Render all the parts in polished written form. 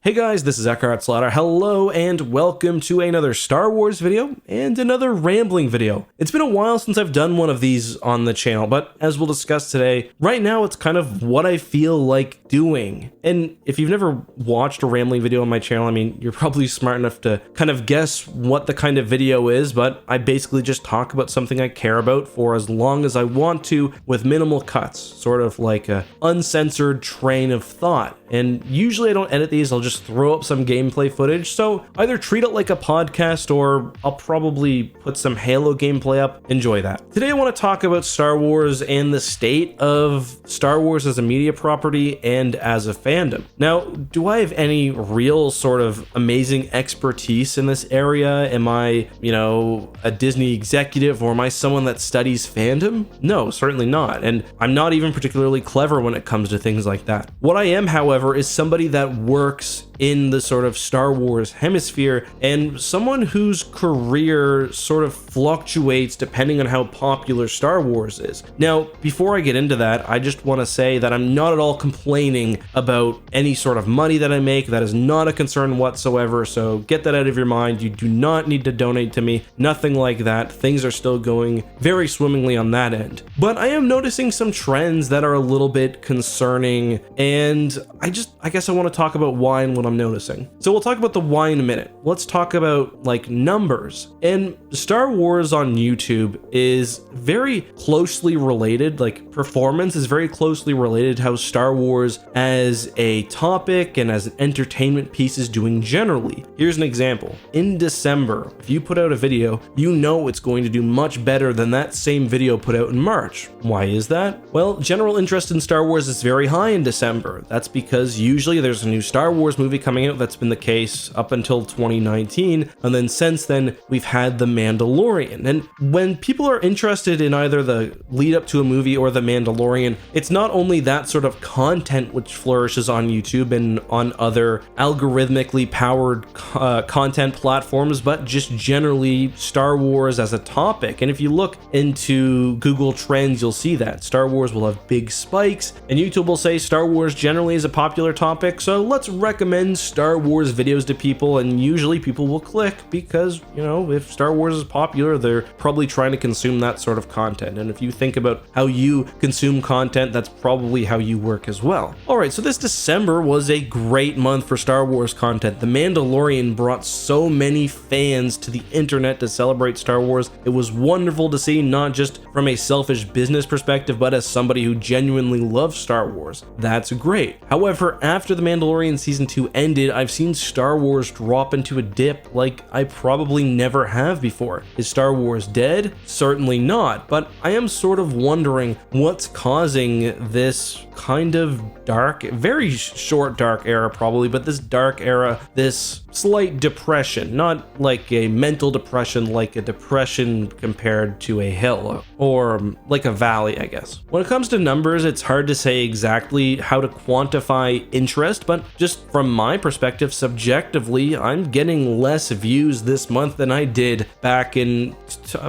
Hey guys, this is EckhartsLadder. Hello and welcome to another Star Wars video and another rambling video. It's been a while since I've done one of these on the channel, but as we'll discuss today, right now it's kind of what I feel like doing. And if you've never watched a rambling video on my channel, I mean, you're probably smart enough to kind of guess what the kind of video is, but I basically just talk about something I care about for as long as I want to with minimal cuts, sort of like a uncensored train of thought. And usually I don't edit these, I'll just throw up some gameplay footage, so either treat it like a podcast or I'll probably put some Halo gameplay up. Enjoy that. Today I want to talk about Star Wars and the state of Star Wars as a media property and as a fandom. Now, do I have any real sort of amazing expertise in this area? Am I, a Disney executive, or am I someone that studies fandom? No, certainly not. And I'm not even particularly clever when it comes to things like that. What I am, however, is somebody that works in the sort of Star Wars hemisphere and someone whose career sort of fluctuates depending on how popular Star Wars is. Now, before I get into that, I just want to say that I'm not at all complaining about any sort of money that I make. That is not a concern whatsoever, so get that out of your mind. You do not need to donate to me, nothing like that. Things are still going very swimmingly on that end. But I am noticing some trends that are a little bit concerning, and I guess I want to talk about why and what I'm noticing. So we'll talk about the why in a minute. Let's talk about like numbers. And Star Wars on YouTube is very closely related, like performance is very closely related to how Star Wars as a topic and as an entertainment piece is doing generally. Here's an example. In December, if you put out a video, you know it's going to do much better than that same video put out in March. Why is that? Well, general interest in Star Wars is very high in December. That's because usually there's a new Star Wars movie coming out. That's been the case up until 2019, and then since then we've had the Mandalorian. And when people are interested in either the lead up to a movie or the Mandalorian, it's not only that sort of content which flourishes on YouTube and on other algorithmically powered content platforms, but just generally Star Wars as a topic. And if you look into Google Trends, you'll see that Star Wars will have big spikes, and YouTube will say Star Wars generally is a popular topic, so let's recommend Star Wars videos to people, and usually people will click because, if Star Wars is popular, they're probably trying to consume that sort of content. And if you think about how you consume content, that's probably how you work as well. Alright, so this December was a great month for Star Wars content. The Mandalorian brought so many fans to the internet to celebrate Star Wars. It was wonderful to see, not just from a selfish business perspective, but as somebody who genuinely loves Star Wars. That's great. However, after the Mandalorian season 2 ended, I've seen Star Wars drop into a dip like I probably never have before. Is Star Wars dead? Certainly not, but I am sort of wondering what's causing this kind of dark, very short dark era probably, but this dark era, this slight depression, not like a mental depression, like a depression compared to a hill or like a valley, I guess. When it comes to numbers, it's hard to say exactly how to quantify interest, but just from my perspective, subjectively, I'm getting less views this month than I did back in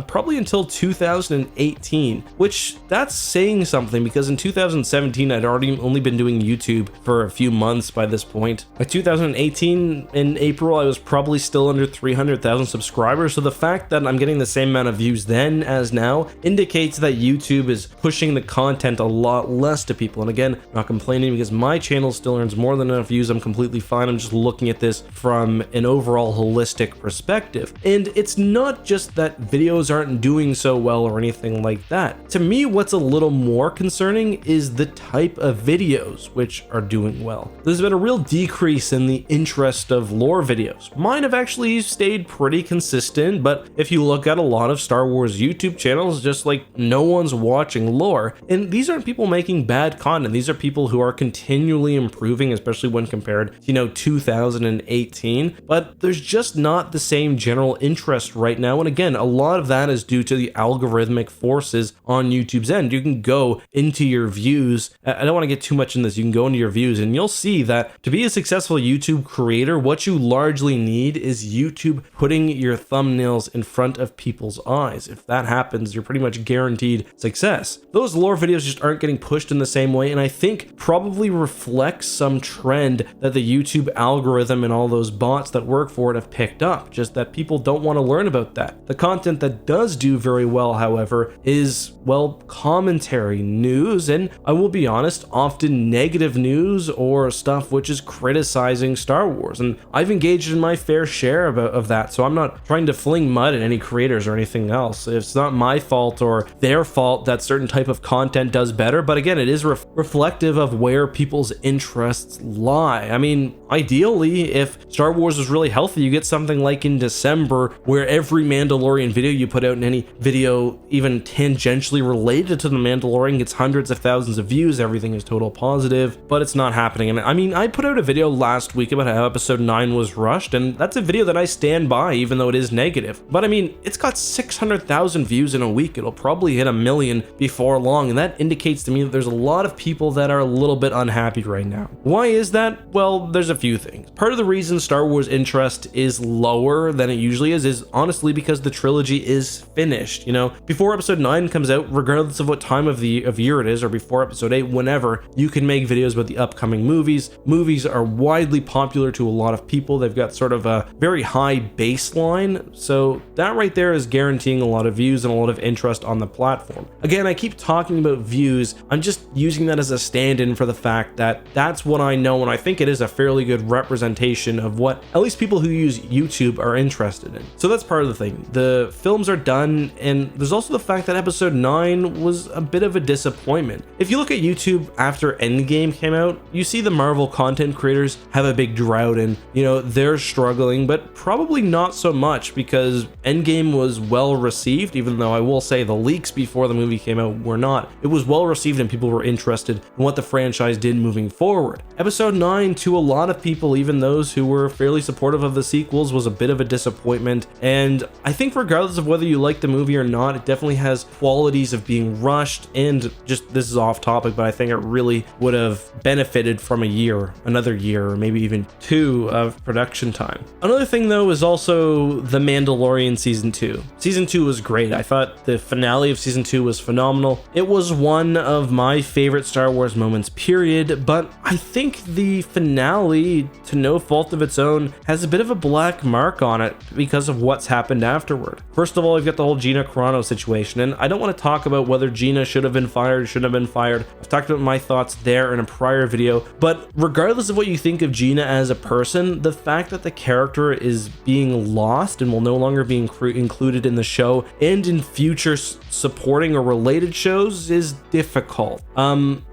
probably until 2018, which that's saying something, because in 2017 I'd already only been doing YouTube for a few months by this point. By 2018 in April, I was probably still under 300,000 subscribers, so the fact that I'm getting the same amount of views then as now indicates that YouTube is pushing the content a lot less to people. And again, I'm not complaining because my channel still earns more than enough views. I'm completely fine. I'm just looking at this from an overall holistic perspective. And it's not just that videos aren't doing so well or anything like that. To me, what's a little more concerning is the type of videos which are doing well. There's been a real decrease in the interest of lore videos. Mine have actually stayed pretty consistent, but if you look at a lot of Star Wars YouTube channels, just like no one's watching lore. And these aren't people making bad content. These are people who are continually improving, especially when compared to, 2018. But there's just not the same general interest right now. And again, a lot of that is due to the algorithmic forces on YouTube's end. You can go into your views. I don't want to get too much in this. You can go into your views and you'll see that to be a successful YouTube creator, what you largely need is YouTube putting your thumbnails in front of people's eyes. If that happens, you're pretty much guaranteed success. Those lore videos just aren't getting pushed in the same way, and I think probably reflects some trend that the YouTube algorithm and all those bots that work for it have picked up, just that people don't want to learn about that. The content that does do very well, however, is, well, commentary, news, and I will be honest, often negative news or stuff which is criticizing Star Wars. And I've engaged in my fair share of that, so I'm not trying to fling mud at any creators or anything else. It's not my fault or their fault that certain type of content does better, but again, it is reflective of where people's interests lie. I mean, ideally, if Star Wars was really healthy, you get something like in December where every Mandalorian video you put out, in any video even tangentially related to the Mandalorian, gets hundreds of thousands of views, everything is total positive, but it's not happening. And I mean, I put out a video last week about how episode 9 was rushed, and that's a video that I stand by, even though it is negative. But I mean, it's got 600,000 views in a week. It'll probably hit 1 million before long, and that indicates to me that there's a lot of people that are a little bit unhappy right now. Why is that? Well, there's a few things. Part of the reason Star Wars interest is lower than it usually is honestly because the trilogy is finished. You know, before episode 9 comes out, regardless of what time of year it is, or before episode 8, whenever, you can make videos about the upcoming movies. Movies are widely popular to a lot of people. They've got sort of a very high baseline, so that right there is guaranteeing a lot of views and a lot of interest on the platform. Again, I keep talking about views. I'm just using that as a stand-in for the fact that that's what I know, and I think it is a fairly good representation of what at least people who use YouTube are interested in. So that's part of the thing. The films are done, and there's also the fact that episode 9 was a bit of a disappointment. If you look at YouTube after Endgame came out, you see the Marvel content creators have a big drought, and you know, they're struggling, but probably not so much because Endgame was well received, even though I will say the leaks before the movie came out were not. It was well received and people were interested in what the franchise did moving forward. Episode 9, to a lot of people, even those who were fairly supportive of the sequels, was a bit of a disappointment, and I think regardless of whether you like the movie or not, it definitely has qualities of being rushed, and just, this is off topic, but I think it really would have benefited from another year, or maybe even 2 of production time. Another thing though is also The Mandalorian Season 2. Season 2 was great. I thought the finale of Season 2 was phenomenal. It was one of my favorite Star Wars moments, period, but I think the finale, to no fault of its own, has a bit of a black mark on it because of what's happened afterward. First of all, we've got the whole Gina Carano situation, and I don't want to talk about whether Gina should have been fired, shouldn't have been fired. I've talked about my thoughts there in a prior video, but regardless of what you think of Gina as a person, the fact that the character is being lost and will no longer be included in the show and in future supporting or related shows is difficult.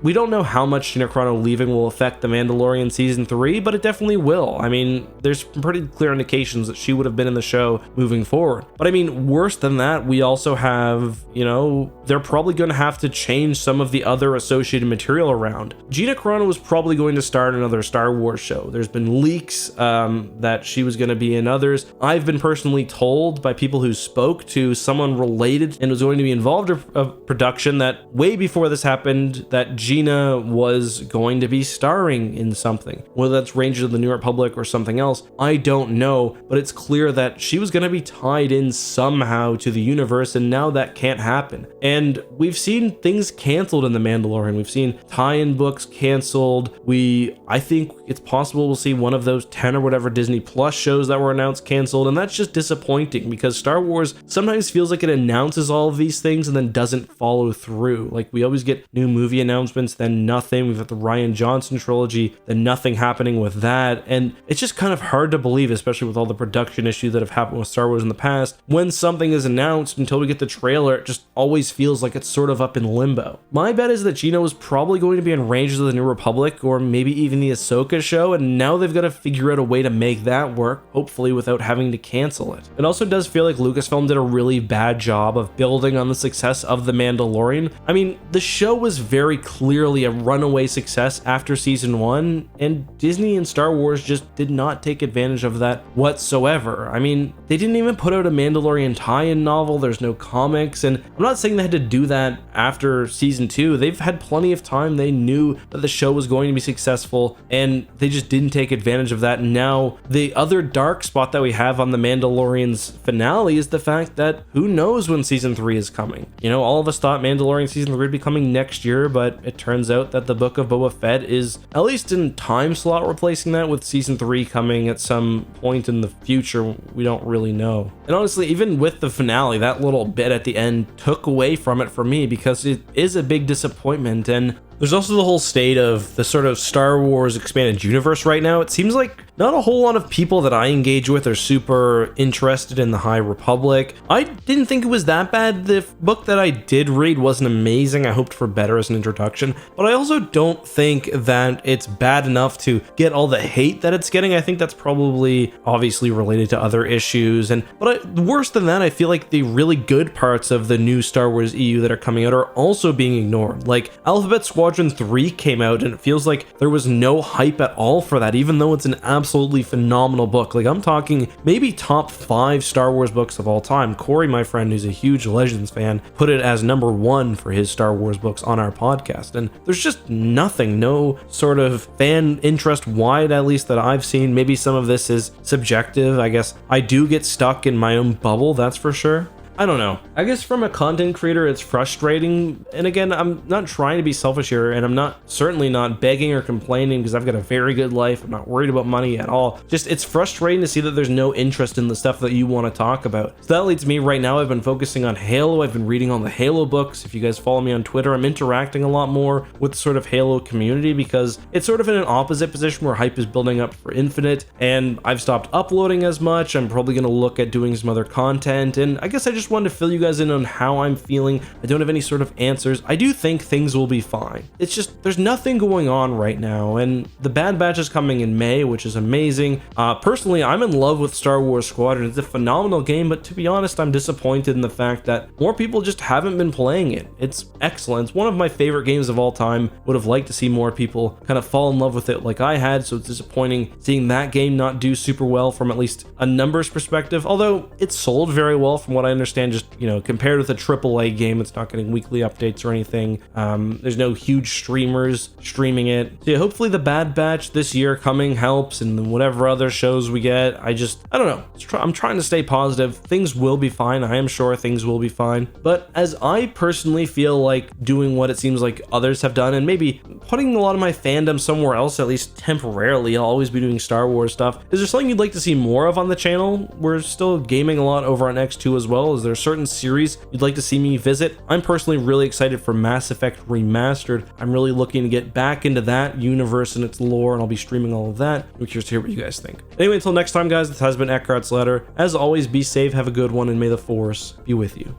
We don't know how much Gina Carano leaving will affect The Mandalorian Season 3, but it definitely will. I mean, there's pretty clear indications that she would have been in the show moving forward. But I mean, worse than that, we also have, you know, they're probably going to have to change some of the other associated material around. Gina Carano was probably going to start another Star Wars show. There's been leaks that she was going to be in others. I've been personally told by people who spoke to someone related and was going to be involved in production that way before this happened, that Gina was going to be starring in something. Whether that's Rangers of the New Republic or something else, I don't know, but it's clear that she was going to be tied in somehow to the universe, and now that can't happen. And we've seen things canceled in The Mandalorian. We've seen tie-in books canceled. I think it's possible we'll see one of those 10 or whatever Disney Plus shows that were announced canceled, and that's just disappointing because Star Wars sometimes feels like it announces all of these things and then doesn't follow through. Like, we always get new movie announcements, then nothing. We've got the Rian Johnson trilogy, then nothing happening with that, and it's just kind of hard to believe, especially with all the production issues that have happened with Star Wars in the past. When something is announced, until we get the trailer, it just always feels like it's sort of up in limbo. My bet is that Gina was probably going to be in Rangers of the New Republic, or maybe even the Ahsoka show, and now they've got to figure out a way to make that work, hopefully without having to cancel it. It also does feel like Lucasfilm did a really bad job of building on the success of The Mandalorian. I mean, the show was very clearly a runaway success after season 1, and Disney and Star Wars just did not take advantage of that whatsoever. I mean, they didn't even put out a Mandalorian tie-in novel, there's no comics, and I'm not saying they had to do that after season 2. They've had plenty of time. They knew that the show was going to be successful, and they just didn't take advantage of that. And now the other dark spot that we have on The Mandalorian's finale is the fact that who knows when season 3 is coming. You know, all of us thought Mandalorian season 3 would be coming next year, but it turns out that the Book of Boba Fett is, at least in time slot about replacing that with season 3 coming at some point in the future. We don't really know. And honestly, even with the finale, that little bit at the end took away from it for me because it is a big disappointment. And there's also the whole state of the sort of Star Wars expanded universe right now. It seems like not a whole lot of people that I engage with are super interested in the High Republic. I didn't think it was that bad. The book that I did read wasn't amazing. I hoped for better as an introduction, but I also don't think that it's bad enough to get all the hate that it's getting. I think that's probably obviously related to other issues. But worse than that, I feel like the really good parts of the new Star Wars EU that are coming out are also being ignored. Like Alphabet Squadron 3 came out and it feels like there was no hype at all for that, even though it's an absolutely phenomenal book. Like I'm talking maybe top 5 Star Wars books of all time. Corey, my friend, who's a huge Legends fan, put it as number 1 for his Star Wars books on our podcast. And there's just nothing, no sort of fan interest wide, at least that I've seen. Maybe some of this is subjective. I guess I do get stuck in my own bubble, that's for sure. I don't know. I guess from a content creator, it's frustrating. And again, I'm not trying to be selfish here, and I'm certainly not begging or complaining because I've got a very good life. I'm not worried about money at all. Just it's frustrating to see that there's no interest in the stuff that you want to talk about. So that leads me right now. I've been focusing on Halo. I've been reading all the Halo books. If you guys follow me on Twitter, I'm interacting a lot more with the sort of Halo community because it's sort of in an opposite position where hype is building up for Infinite, and I've stopped uploading as much. I'm probably going to look at doing some other content, and I guess I just wanted to fill you guys in on how I'm feeling. I don't have any sort of answers. I do think things will be fine. It's just there's nothing going on right now, and the Bad Batch is coming in May, which is amazing. Personally, I'm in love with Star Wars Squadron. It's a phenomenal game, but to be honest, I'm disappointed in the fact that more people just haven't been playing it. It's excellent. It's one of my favorite games of all time. Would have liked to see more people kind of fall in love with it like I had, so it's disappointing seeing that game not do super well from at least a numbers perspective, although it sold very well from what I understand. Just, you know, compared with a AAA game, it's not getting weekly updates or anything. There's no huge streamers streaming it. So yeah, hopefully the Bad Batch this year coming helps, and whatever other shows we get. I don't know. I'm trying to stay positive. Things will be fine. I am sure things will be fine. But as I personally feel like doing what it seems like others have done, and maybe putting a lot of my fandom somewhere else, at least temporarily, I'll always be doing Star Wars stuff. Is there something you'd like to see more of on the channel? We're still gaming a lot over on X2 as well. Is there certain series you'd like to see me visit? I'm personally really excited for Mass Effect Remastered. I'm really looking to get back into that universe and its lore, and I'll be streaming all of that. I'm curious to hear what you guys think. Anyway, until next time, guys, this has been EckhartsLadder. As always, be safe, have a good one, and may the Force be with you.